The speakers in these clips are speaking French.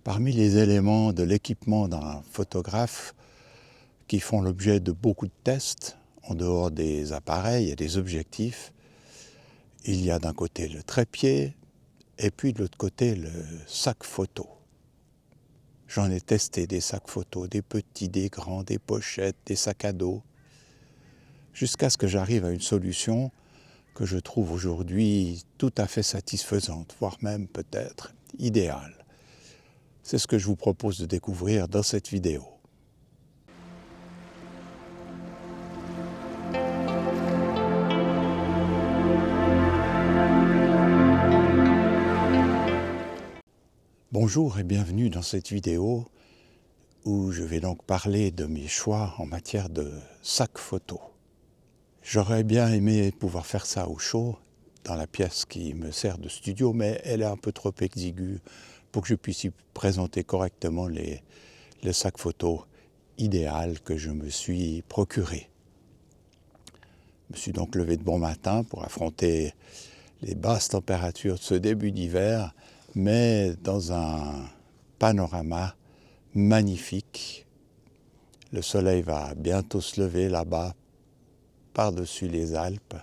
Parmi les éléments de l'équipement d'un photographe qui font l'objet de beaucoup de tests, en dehors des appareils et des objectifs, il y a d'un côté le trépied et puis de l'autre côté le sac photo. J'en ai testé des sacs photos, des petits, des grands, des pochettes, des sacs à dos, jusqu'à ce que j'arrive à une solution que je trouve aujourd'hui tout à fait satisfaisante, voire même peut-être idéale. C'est ce que je vous propose de découvrir dans cette vidéo. Bonjour et bienvenue dans cette vidéo où je vais donc parler de mes choix en matière de sac photo. J'aurais bien aimé pouvoir faire ça au chaud, dans la pièce qui me sert de studio, mais elle est un peu trop exiguë pour que je puisse y présenter correctement le sac photo idéal que je me suis procuré. Je me suis donc levé de bon matin pour affronter les basses températures de ce début d'hiver, mais dans un panorama magnifique. Le soleil va bientôt se lever là-bas, par-dessus les Alpes.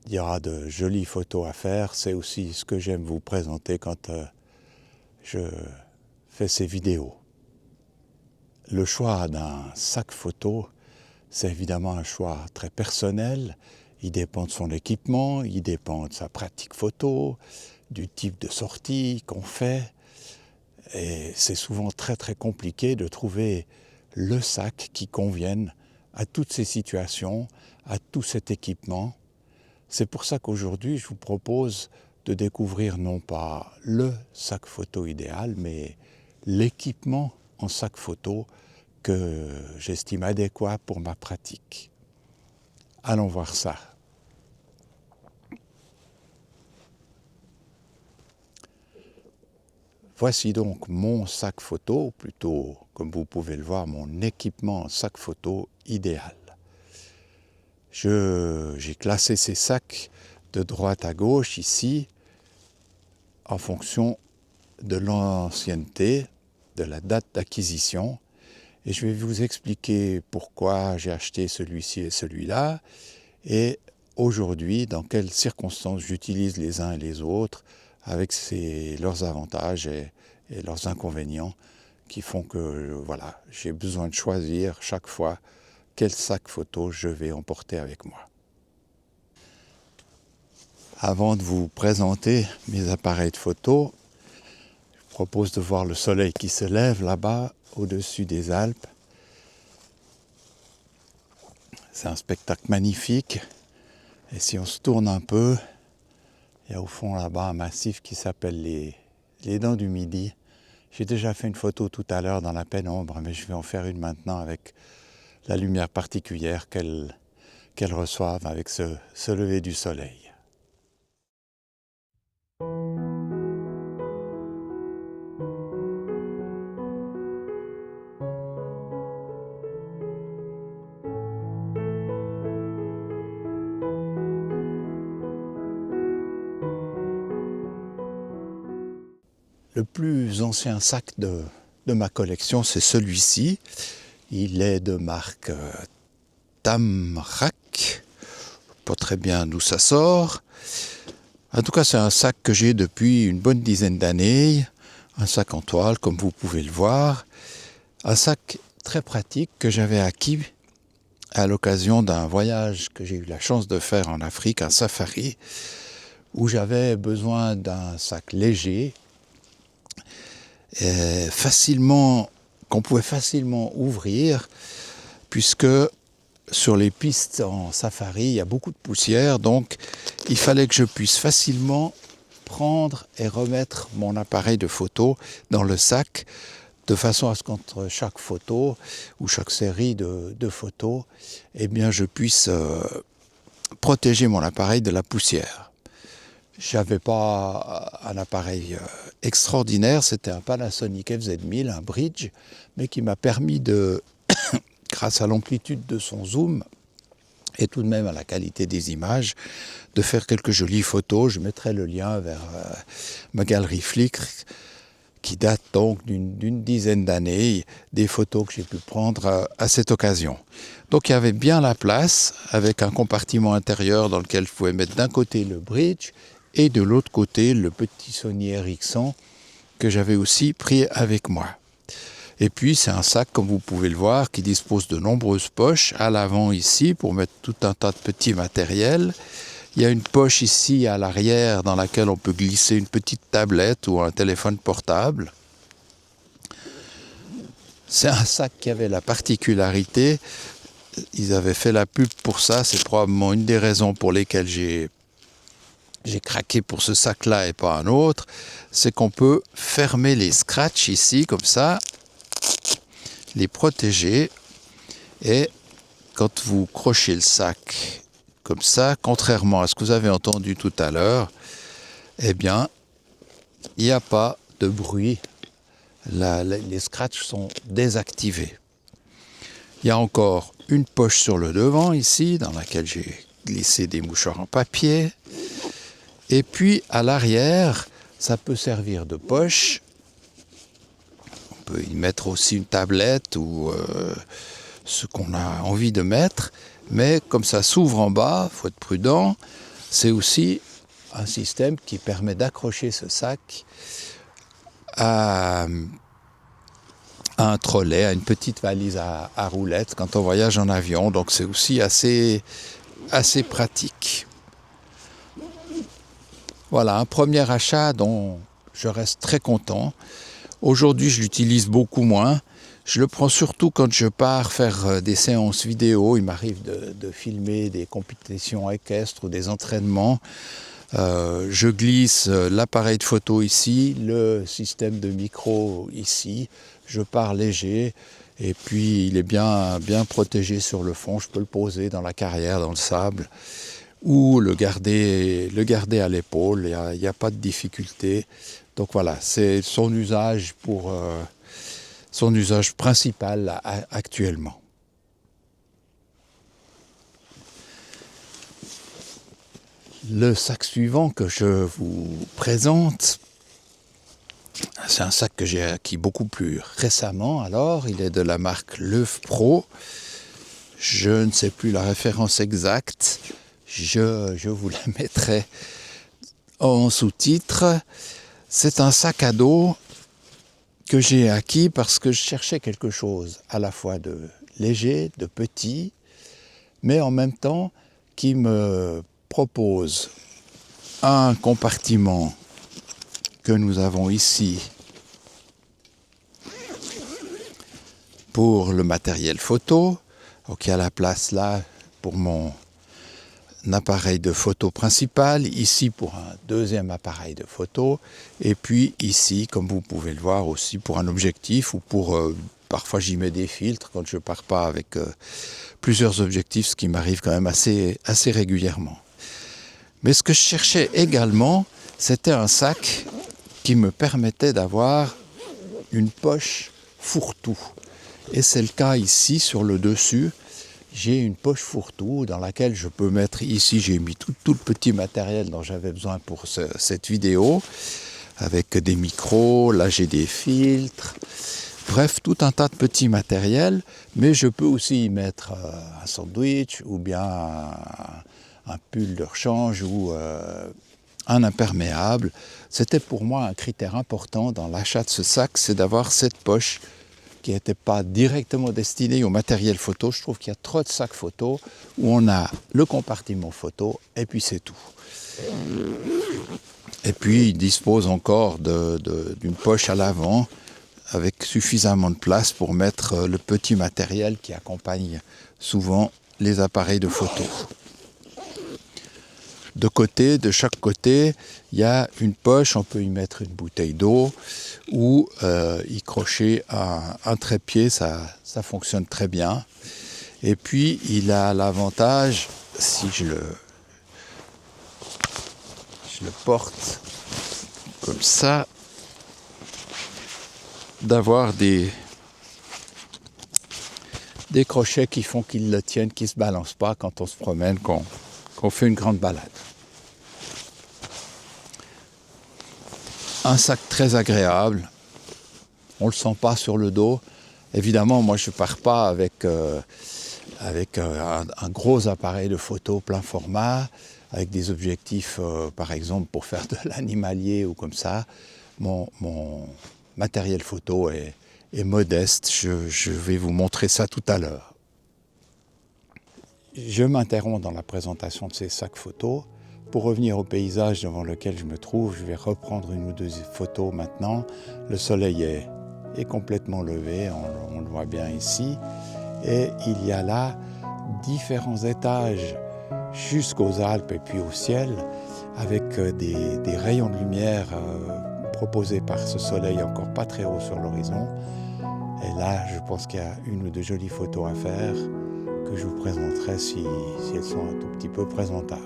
Il y aura de jolies photos à faire. C'est aussi ce que j'aime vous présenter quand je fais ces vidéos. Le choix d'un sac photo, c'est évidemment un choix très personnel. Il dépend de son équipement, il dépend de sa pratique photo, du type de sortie qu'on fait. Et c'est souvent très très compliqué de trouver le sac qui convienne à toutes ces situations, à tout cet équipement. C'est pour ça qu'aujourd'hui, je vous propose de découvrir non pas le sac photo idéal, mais l'équipement en sac photo que j'estime adéquat pour ma pratique. Allons voir ça. Voici donc mon sac photo, ou plutôt, comme vous pouvez le voir, mon équipement en sac photo idéal. J'ai classé ces sacs de droite à gauche ici, en fonction de l'ancienneté, de la date d'acquisition. Et je vais vous expliquer pourquoi j'ai acheté celui-ci et celui-là, et aujourd'hui, dans quelles circonstances j'utilise les uns et les autres, avec leurs avantages et leurs inconvénients, qui font que voilà, j'ai besoin de choisir chaque fois quel sac photo je vais emporter avec moi. Avant de vous présenter mes appareils de photo, je vous propose de voir le soleil qui se lève là-bas, au-dessus des Alpes. C'est un spectacle magnifique. Et si on se tourne un peu, il y a au fond là-bas un massif qui s'appelle les Dents du Midi. J'ai déjà fait une photo tout à l'heure dans la pénombre, mais je vais en faire une maintenant avec la lumière particulière qu'elles reçoivent avec ce lever du soleil. Le plus ancien sac de ma collection, c'est celui-ci. Il est de marque Tamrac. Pas très bien d'où ça sort. En tout cas, c'est un sac que j'ai depuis une bonne dizaine d'années. Un sac en toile, comme vous pouvez le voir. Un sac très pratique que j'avais acquis à l'occasion d'un voyage que j'ai eu la chance de faire en Afrique, un safari, où j'avais besoin d'un sac léger, qu'on pouvait facilement ouvrir, puisque sur les pistes en safari, il y a beaucoup de poussière, donc il fallait que je puisse facilement prendre et remettre mon appareil de photo dans le sac, de façon à ce qu'entre chaque photo ou chaque série de photos, eh bien, je puisse protéger mon appareil de la poussière. Je n'avais pas un appareil extraordinaire, c'était un Panasonic FZ1000, un bridge, mais qui m'a permis de, grâce à l'amplitude de son zoom, et tout de même à la qualité des images, de faire quelques jolies photos. Je mettrai le lien vers ma galerie Flickr, qui date donc d'une dizaine d'années, des photos que j'ai pu prendre à cette occasion. Donc il y avait bien la place, avec un compartiment intérieur dans lequel je pouvais mettre d'un côté le bridge, et de l'autre côté le petit Sony RX100 que j'avais aussi pris avec moi. Et puis c'est un sac, comme vous pouvez le voir, qui dispose de nombreuses poches à l'avant ici pour mettre tout un tas de petits matériels. Il y a une poche ici à l'arrière dans laquelle on peut glisser une petite tablette ou un téléphone portable. C'est un sac qui avait la particularité, ils avaient fait la pub pour ça, c'est probablement une des raisons pour lesquelles j'ai craqué pour ce sac-là et pas un autre, c'est qu'on peut fermer les scratchs ici, comme ça, les protéger, et quand vous crochez le sac comme ça, contrairement à ce que vous avez entendu tout à l'heure, eh bien, il n'y a pas de bruit. Les scratchs sont désactivés. Il y a encore une poche sur le devant ici, dans laquelle j'ai glissé des mouchoirs en papier. Et puis à l'arrière, ça peut servir de poche. On peut y mettre aussi une tablette ou ce qu'on a envie de mettre. Mais comme ça s'ouvre en bas, il faut être prudent, c'est aussi un système qui permet d'accrocher ce sac à un trolley, à une petite valise à roulettes quand on voyage en avion. Donc c'est aussi assez pratique. Voilà, un premier achat dont je reste très content. Aujourd'hui, je l'utilise beaucoup moins. Je le prends surtout quand je pars faire des séances vidéo. Il m'arrive de filmer des compétitions équestres ou des entraînements. Je glisse l'appareil de photo ici, le système de micro ici. Je pars léger et puis il est bien protégé sur le fond. Je peux le poser dans la carrière, dans le sable, ou le garder à l'épaule. Il n'y a pas de difficulté. Donc voilà, c'est son usage principal là, actuellement. Le sac suivant que je vous présente, c'est un sac que j'ai acquis beaucoup plus récemment. Alors, il est de la marque Löw Pro. Je ne sais plus la référence exacte. Je vous la mettrai en sous-titre. C'est un sac à dos que j'ai acquis parce que je cherchais quelque chose à la fois de léger, de petit, mais en même temps qui me propose un compartiment que nous avons ici pour le matériel photo. Donc il y a la place là pour mon appareil de photo principal, ici pour un deuxième appareil de photo, et puis ici, comme vous pouvez le voir aussi, pour un objectif ou pour... parfois j'y mets des filtres quand je ne pars pas avec plusieurs objectifs, ce qui m'arrive quand même assez régulièrement. Mais ce que je cherchais également, c'était un sac qui me permettait d'avoir une poche fourre-tout. Et c'est le cas ici sur le dessus. J'ai une poche fourre-tout dans laquelle je peux mettre, ici j'ai mis tout le petit matériel dont j'avais besoin pour cette vidéo, avec des micros, là j'ai des filtres, bref tout un tas de petits matériels, mais je peux aussi y mettre un sandwich ou bien un pull de rechange ou un imperméable. C'était pour moi un critère important dans l'achat de ce sac, c'est d'avoir cette poche qui n'était pas directement destinée au matériel photo. Je trouve qu'il y a trop de sacs photo où on a le compartiment photo et puis c'est tout. Et puis il dispose encore d'une poche à l'avant avec suffisamment de place pour mettre le petit matériel qui accompagne souvent les appareils de photo. De chaque côté, il y a une poche, on peut y mettre une bouteille d'eau ou y crocher un trépied, ça fonctionne très bien. Et puis, il a l'avantage, si je le porte comme ça, d'avoir des des crochets qui font qu'ils le tiennent, qu'ils ne se balancent pas quand on se promène, qu'on fait une grande balade. Un sac très agréable, on ne le sent pas sur le dos. Évidemment, moi je ne pars pas avec un gros appareil de photo plein format, avec des objectifs, par exemple, pour faire de l'animalier ou comme ça. Mon matériel photo est modeste, je vais vous montrer ça tout à l'heure. Je m'interromps dans la présentation de ces sacs photos. Pour revenir au paysage devant lequel je me trouve, je vais reprendre une ou deux photos maintenant. Le soleil est complètement levé, on le voit bien ici. Et il y a là différents étages jusqu'aux Alpes et puis au ciel, avec des rayons de lumière proposés par ce soleil encore pas très haut sur l'horizon. Et là, je pense qu'il y a une ou deux jolies photos à faire que je vous présenterai si elles sont un tout petit peu présentables.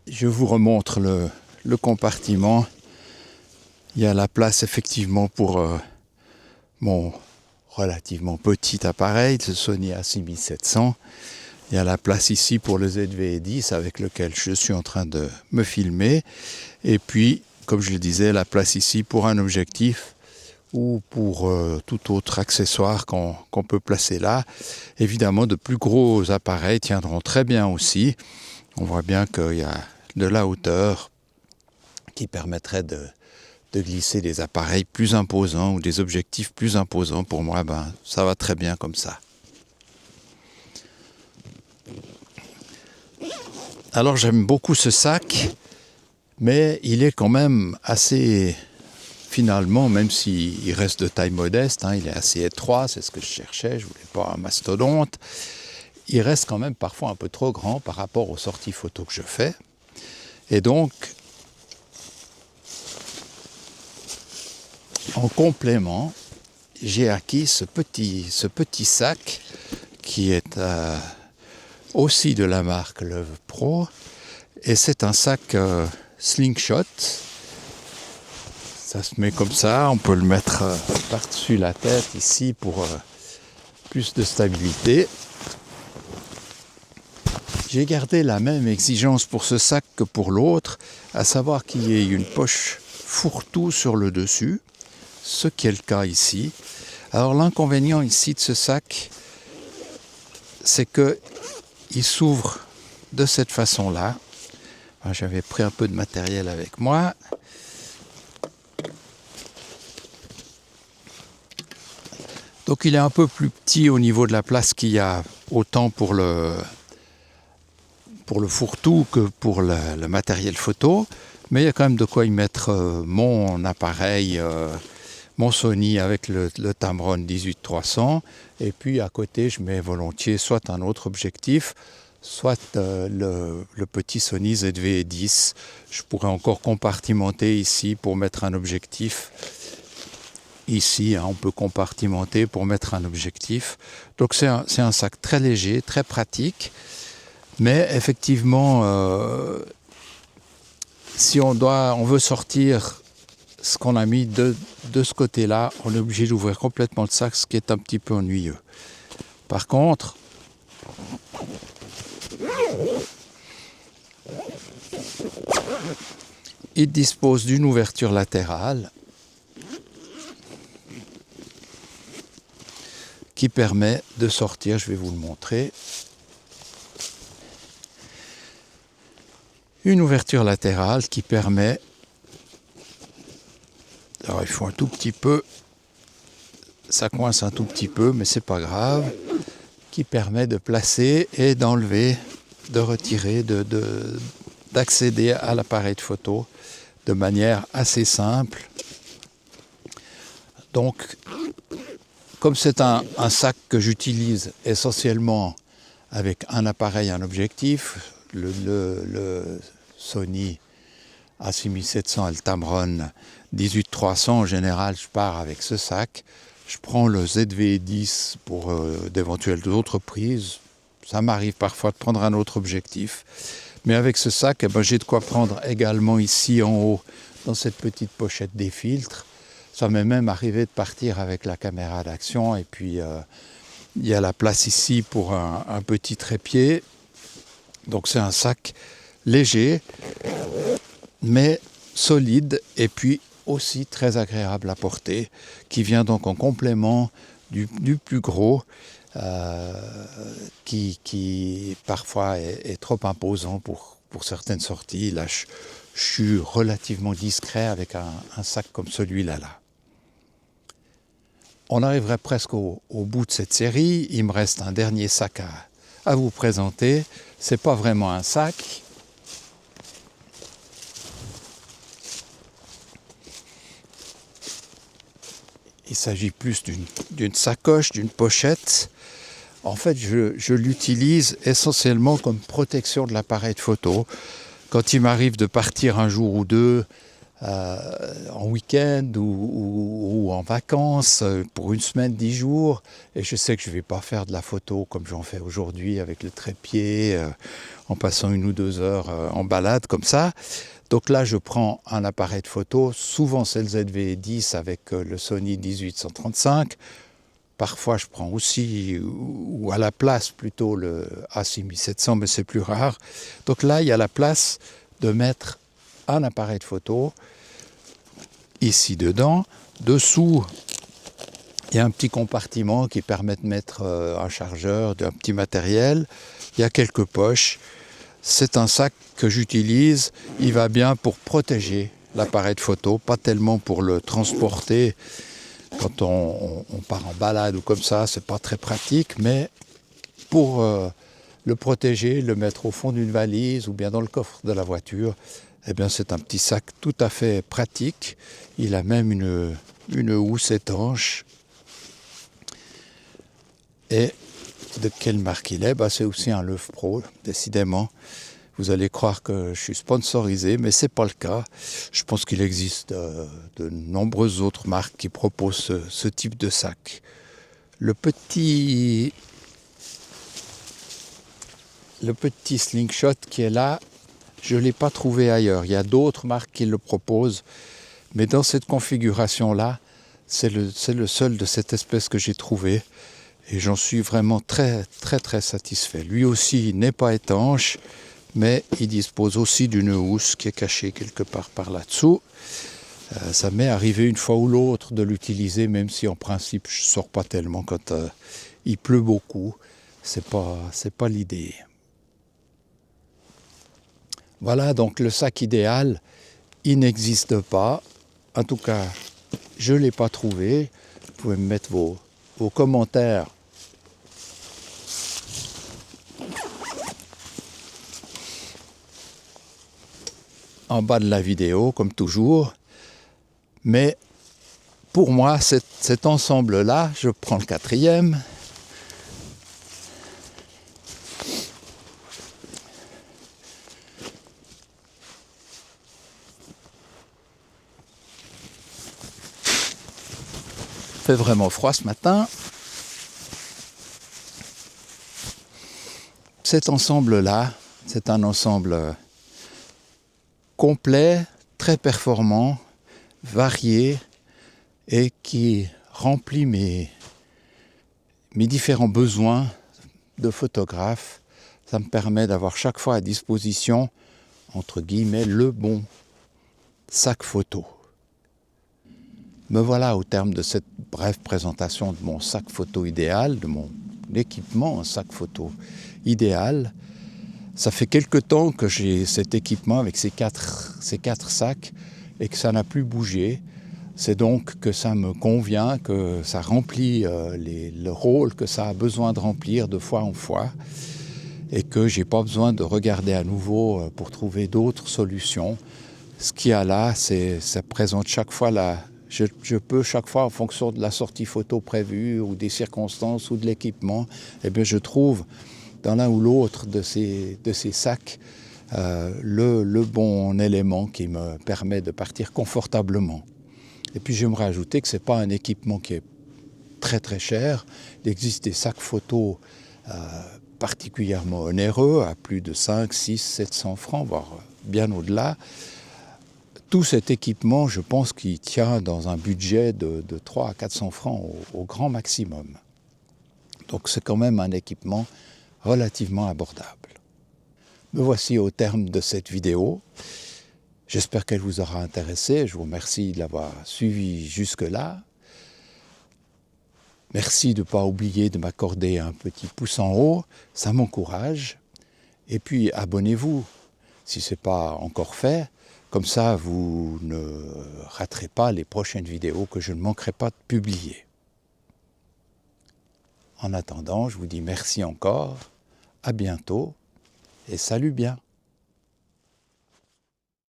Je vous remontre le compartiment. Il y a la place effectivement pour mon relativement petit appareil, le Sony A6700. Il y a la place ici pour le ZV-10 avec lequel je suis en train de me filmer. Et puis, comme je le disais, la place ici pour un objectif ou pour tout autre accessoire qu'on peut placer là. Évidemment, de plus gros appareils tiendront très bien aussi. On voit bien qu'il y a de la hauteur qui permettrait de glisser des appareils plus imposants ou des objectifs plus imposants. Pour moi, ça va très bien comme ça. Alors j'aime beaucoup ce sac, mais il est quand même assez, finalement, même s'il reste de taille modeste, il est assez étroit, c'est ce que je cherchais, je ne voulais pas un mastodonte. Il reste quand même parfois un peu trop grand par rapport aux sorties photos que je fais. Et donc, en complément, j'ai acquis ce petit sac qui est aussi de la marque Love Pro. Et c'est un sac slingshot. Ça se met comme ça, on peut le mettre par-dessus la tête ici pour plus de stabilité. J'ai gardé la même exigence pour ce sac que pour l'autre, à savoir qu'il y ait une poche fourre-tout sur le dessus, ce qui est le cas ici. Alors l'inconvénient ici de ce sac, c'est qu'il s'ouvre de cette façon-là. J'avais pris un peu de matériel avec moi. Donc il est un peu plus petit au niveau de la place qu'il y a autant pour le fourre-tout que pour le matériel photo, mais il y a quand même de quoi y mettre mon appareil, mon Sony avec le Tamron 18300, et puis à côté je mets volontiers soit un autre objectif, soit le petit Sony ZV-10. Je pourrais encore compartimenter ici pour mettre un objectif. Ici, on peut compartimenter pour mettre un objectif. Donc c'est un sac très léger, très pratique. Mais effectivement, si on veut sortir ce qu'on a mis de ce côté-là, on est obligé d'ouvrir complètement le sac, ce qui est un petit peu ennuyeux. Par contre, il dispose d'une ouverture latérale qui permet de sortir, je vais vous le montrer, une ouverture latérale qui permet, alors il faut un tout petit peu, ça coince un tout petit peu, mais c'est pas grave, qui permet de placer et d'enlever, de retirer, d'accéder à l'appareil de photo de manière assez simple. Donc, comme c'est un sac que j'utilise essentiellement avec un appareil, un objectif, le Sony A6700 et le Tamron 18-300, en général, je pars avec ce sac. Je prends le ZV-10 pour d'éventuelles autres prises. Ça m'arrive parfois de prendre un autre objectif. Mais avec ce sac, eh ben, j'ai de quoi prendre également ici en haut, dans cette petite pochette des filtres. Ça m'est même arrivé de partir avec la caméra d'action. Et puis, il y a la place ici pour un petit trépied. Donc c'est un sac léger, mais solide, et puis aussi très agréable à porter, qui vient donc en complément du plus gros, qui parfois est trop imposant pour certaines sorties. Là, je suis relativement discret avec un sac comme celui-là. On arriverait presque au bout de cette série. Il me reste un dernier sac à vous présenter. C'est pas vraiment un sac. Il s'agit plus d'une sacoche, d'une pochette. En fait, je l'utilise essentiellement comme protection de l'appareil de photo. Quand il m'arrive de partir un jour ou deux en week-end ou en vacances pour une semaine, 10 jours, et je sais que je ne vais pas faire de la photo comme j'en fais aujourd'hui avec le trépied, en passant 1 ou 2 heures en balade comme ça. Donc là, je prends un appareil de photo, souvent c'est le ZV-10 avec le Sony 18-135. Parfois, je prends aussi, ou à la place plutôt, le A6700, mais c'est plus rare. Donc là, il y a la place de mettre un appareil de photo, ici dedans. Dessous, il y a un petit compartiment qui permet de mettre un chargeur, un petit matériel. Il y a quelques poches. C'est un sac que j'utilise. Il va bien pour protéger l'appareil de photo, pas tellement pour le transporter. Quand on part en balade ou comme ça, c'est pas très pratique, mais pour le protéger, le mettre au fond d'une valise ou bien dans le coffre de la voiture, eh bien c'est un petit sac tout à fait pratique. Il a même une housse étanche. Et de quelle marque il est? C'est aussi un Leuve Pro, décidément. Vous allez croire que je suis sponsorisé, mais ce n'est pas le cas. Je pense qu'il existe de nombreuses autres marques qui proposent ce type de sac. Le petit slingshot qui est là, je ne l'ai pas trouvé ailleurs. Il y a d'autres marques qui le proposent, mais dans cette configuration-là, c'est le seul de cette espèce que j'ai trouvé. Et j'en suis vraiment très, très, très satisfait. Lui aussi n'est pas étanche, mais il dispose aussi d'une housse qui est cachée quelque part par là-dessous. Ça m'est arrivé une fois ou l'autre de l'utiliser, même si en principe je ne sors pas tellement quand il pleut beaucoup. C'est pas l'idée. Voilà, donc le sac idéal, il n'existe pas. En tout cas, je ne l'ai pas trouvé. Vous pouvez me mettre vos commentaires en bas de la vidéo, comme toujours. Mais pour moi, cet ensemble-là, je prends le 4e. Il fait vraiment froid ce matin. Cet ensemble-là, c'est un ensemble complet, très performant, varié et qui remplit mes différents besoins de photographe. Ça me permet d'avoir chaque fois à disposition, entre guillemets, le bon sac photo. Me voilà au terme de cette brève présentation de mon sac photo idéal, de mon équipement en sac photo idéal. Ça fait quelque temps que j'ai cet équipement avec ces quatre sacs et que ça n'a plus bougé. C'est donc que ça me convient, que ça remplit le rôle que ça a besoin de remplir de fois en fois, et que je n'ai pas besoin de regarder à nouveau pour trouver d'autres solutions. Ce qu'il y a là, ça présente chaque fois je peux chaque fois, en fonction de la sortie photo prévue ou des circonstances ou de l'équipement, eh bien, je trouve dans l'un ou l'autre de ces sacs le bon élément qui me permet de partir confortablement. Et puis j'aimerais ajouter que ce n'est pas un équipement qui est très très cher. Il existe des sacs photos particulièrement onéreux, à plus de 5, 6, 700 francs, voire bien au-delà. Tout cet équipement, je pense qu'il tient dans un budget de 300 à 400 francs au grand maximum. Donc c'est quand même un équipement relativement abordable. Me voici au terme de cette vidéo. J'espère qu'elle vous aura intéressé. Je vous remercie de l'avoir suivi jusque-là. Merci de ne pas oublier de m'accorder un petit pouce en haut, ça m'encourage. Et puis abonnez-vous si ce n'est pas encore fait. Comme ça, vous ne raterez pas les prochaines vidéos que je ne manquerai pas de publier. En attendant, je vous dis merci encore, à bientôt et salut bien.